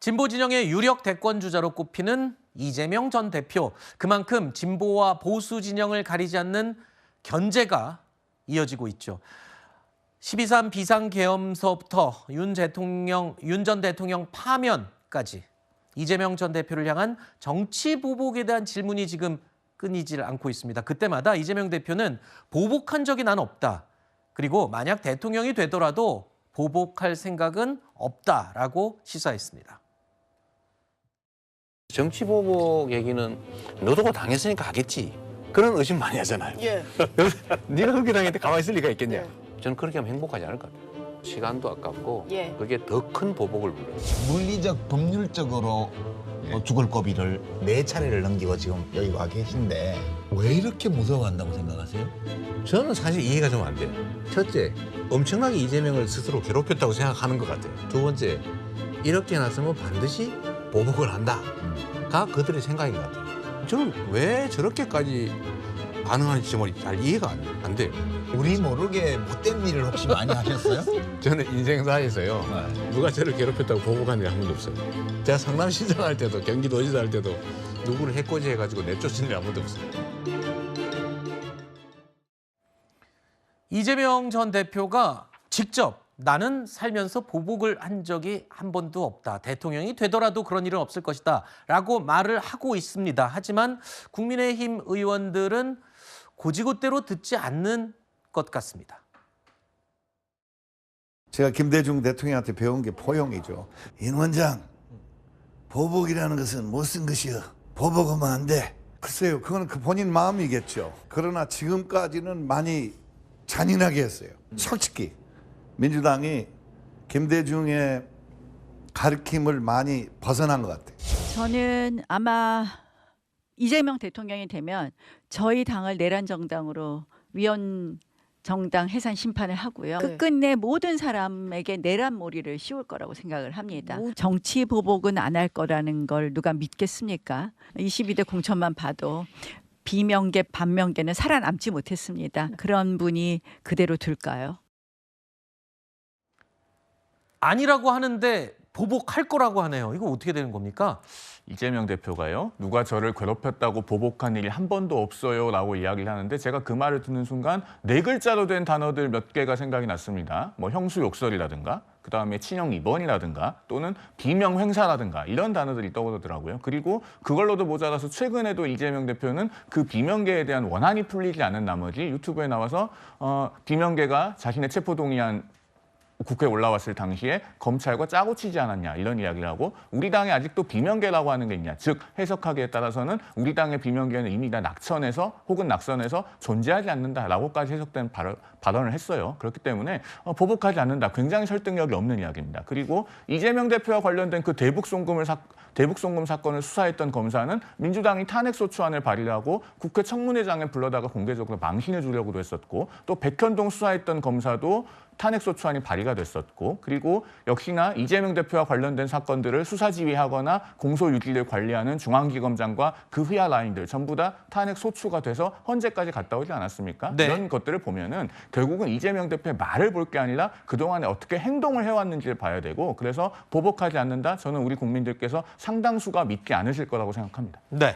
진보 진영의 유력 대권주자로 꼽히는 이재명 전 대표. 그만큼 진보와 보수 진영을 가리지 않는 견제가 이어지고 있죠. 12.3 비상계엄서부터 윤 전 대통령 파면까지 이재명 전 대표를 향한 정치 보복에 대한 질문이 지금 끊이질 않고 있습니다. 그때마다 이재명 대표는 보복한 적이 난 없다. 그리고 만약 대통령이 되더라도 보복할 생각은 없다라고 시사했습니다. 정치 보복 얘기는 너도 당했으니까 하겠지. 그런 의심 많이 하잖아요. 예. 네가 그렇게 당했는데 가만히 있을 리가 있겠냐. 저는 그렇게 하면 행복하지 않을 것 같아요. 시간도 아깝고 예. 그게 더 큰 보복을 불러요. 물리적, 법률적으로 죽을 고비를 4차례를 넘기고 지금 여기 와 계신데 왜 이렇게 무서워한다고 생각하세요? 저는 사실 이해가 좀 안 돼요. 첫째, 엄청나게 이재명을 스스로 괴롭혔다고 생각하는 것 같아요. 두 번째, 이렇게 해놨으면 반드시 보복을 한다가 그들의 생각인 것 같아요. 저는 왜 저렇게까지 반응하는지 정말 잘 이해가 안 돼요. 우리 모르게 못된 일을 혹시 많이 하셨어요? 저는 인생사에서요. 누가 저를 괴롭혔다고 보복한 일이 한 번도 없어요. 제가 성남시장 할 때도 경기도지사 할 때도 누구를 해코지 해가지고 내쫓은 일이 한 번도 없어요. 이재명 전 대표가 직접 나는 살면서 보복을 한 적이 한 번도 없다. 대통령이 되더라도 그런 일은 없을 것이다. 라고 말을 하고 있습니다. 하지만 국민의힘 의원들은 고지고대로 듣지 않는 것 같습니다. 제가 김대중 대통령한테 배운 게 포용이죠. 임 원장, 보복이라는 것은 못 쓴 것이여. 보복하면 안 돼. 글쎄요, 그건 그 본인 마음이겠죠. 그러나 지금까지는 많이 잔인하게 했어요. 솔직히 민주당이 김대중의 가르침을 많이 벗어난 것 같아요. 저는 아마 이재명 대통령이 되면 저희 당을 내란 정당으로 위헌 정당 해산 심판을 하고요. 네. 끝끝내 모든 사람에게 내란 몰이를 씌울 거라고 생각을 합니다. 정치 보복은 안 할 거라는 걸 누가 믿겠습니까? 22대 공천만 봐도 비명계, 반명계는 살아남지 못했습니다. 그런 분이 그대로 둘까요? 아니라고 하는데 보복할 거라고 하네요. 이거 어떻게 되는 겁니까? 이재명 대표가요. 누가 저를 괴롭혔다고 보복한 일이 한 번도 없어요라고 이야기를 하는데 제가 그 말을 듣는 순간 4글자로 된 단어들 몇 개가 생각이 났습니다. 뭐 형수 욕설이라든가 그다음에 친형 입원이라든가 또는 비명 횡사라든가 이런 단어들이 떠오르더라고요. 그리고 그걸로도 모자라서 최근에도 이재명 대표는 그 비명계에 대한 원한이 풀리지 않은 나머지 유튜브에 나와서 비명계가 자신의 체포동의안 국회에 올라왔을 당시에 검찰과 짜고 치지 않았냐 이런 이야기를 하고 우리 당에 아직도 비명계라고 하는 게 있냐. 즉 해석하기에 따라서는 우리 당의 비명계는 이미 다 낙천해서 혹은 낙선해서 존재하지 않는다라고까지 해석된 발언을 했어요. 그렇기 때문에 보복하지 않는다. 굉장히 설득력이 없는 이야기입니다. 그리고 이재명 대표와 관련된 그 대북 송금 사건을 수사했던 검사는 민주당이 탄핵소추안을 발의하고 국회 청문회장에 불러다가 공개적으로 망신을 주려고도 했었고 또 백현동 수사했던 검사도 탄핵소추안이 발의가 됐었고 그리고 역시나 이재명 대표와 관련된 사건들을 수사지휘하거나 공소유지를 관리하는 중앙지검장과 그 휘하 라인들 전부 다 탄핵소추가 돼서 헌재까지 갔다 오지 않았습니까? 네. 이런 것들을 보면은 결국은 이재명 대표의 말을 볼 게 아니라 그동안에 어떻게 행동을 해왔는지를 봐야 되고 그래서 보복하지 않는다? 저는 우리 국민들께서 상당수가 믿지 않으실 거라고 생각합니다. 네.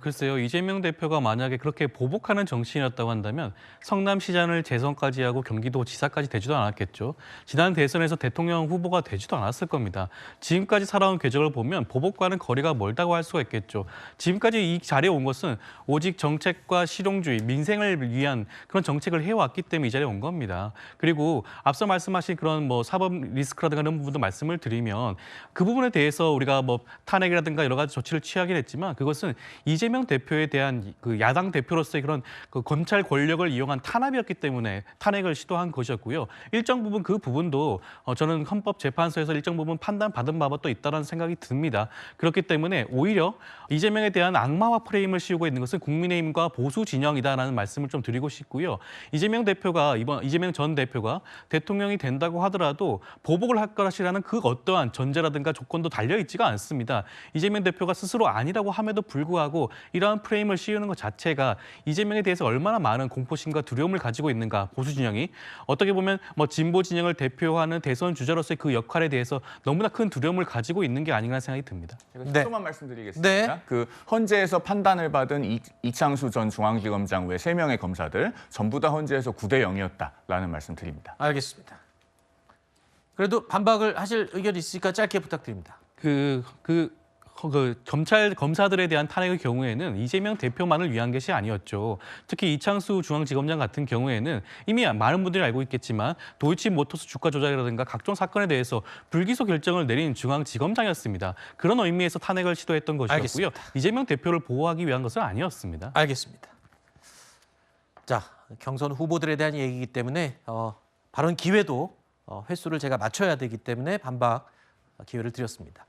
글쎄요. 이재명 대표가 만약에 그렇게 보복하는 정치인이었다고 한다면 성남시장을 재선까지 하고 경기도지사까지 되지도 않았겠죠. 지난 대선에서 대통령 후보가 되지도 않았을 겁니다. 지금까지 살아온 궤적을 보면 보복과는 거리가 멀다고 할 수가 있겠죠. 지금까지 이 자리에 온 것은 오직 정책과 실용주의, 민생을 위한 그런 정책을 해왔기 때문에 이 자리에 온 겁니다. 그리고 앞서 말씀하신 그런 뭐 사법 리스크라든가 이런 부분도 말씀을 드리면 그 부분에 대해서 우리가 뭐 탄핵이라든가 여러 가지 조치를 취하긴 했지만 그것은 이재명 대표에 대한 그 야당 대표로서의 그런 그 검찰 권력을 이용한 탄압이었기 때문에 탄핵을 시도한 것이었고요. 일정 부분 그 부분도 저는 헌법재판소에서 일정 부분 판단받은 바가 또 있다는 생각이 듭니다. 그렇기 때문에 오히려 이재명에 대한 악마화 프레임을 씌우고 있는 것은 국민의힘과 보수 진영이다라는 말씀을 좀 드리고 싶고요. 이재명 전 대표가 대통령이 된다고 하더라도 보복을 할 것이라는 그 어떠한 전제라든가 조건도 달려 있지가 않습니다. 이재명 대표가 스스로 아니라고 함에도 불구하고 불구하고 이러한 프레임을 씌우는 것 자체가 이재명에 대해서 얼마나 많은 공포심과 두려움을 가지고 있는가, 보수 진영이 어떻게 보면 뭐 진보 진영을 대표하는 대선 주자로서의 그 역할에 대해서 너무나 큰 두려움을 가지고 있는 게 아닌가 생각이 듭니다. 제가 네. 10초만 말씀드리겠습니다. 네. 그 헌재에서 판단을 받은 이창수 전 중앙지검장 외 3명의 검사들 전부 다 헌재에서 9대 0이었다라는 말씀드립니다. 알겠습니다. 그래도 반박을 하실 의견이 있으니까 짧게 부탁드립니다. 검사들에 대한 탄핵의 경우에는 이재명 대표만을 위한 것이 아니었죠. 특히 이창수 중앙지검장 같은 경우에는 이미 많은 분들이 알고 있겠지만 도이치모터스 주가 조작이라든가 각종 사건에 대해서 불기소 결정을 내린 중앙지검장이었습니다. 그런 의미에서 탄핵을 시도했던 것이었고요. 알겠습니다. 이재명 대표를 보호하기 위한 것은 아니었습니다. 알겠습니다. 자, 경선 후보들에 대한 얘기이기 때문에 발언 기회도 횟수를 제가 맞춰야 되기 때문에 반박 기회를 드렸습니다.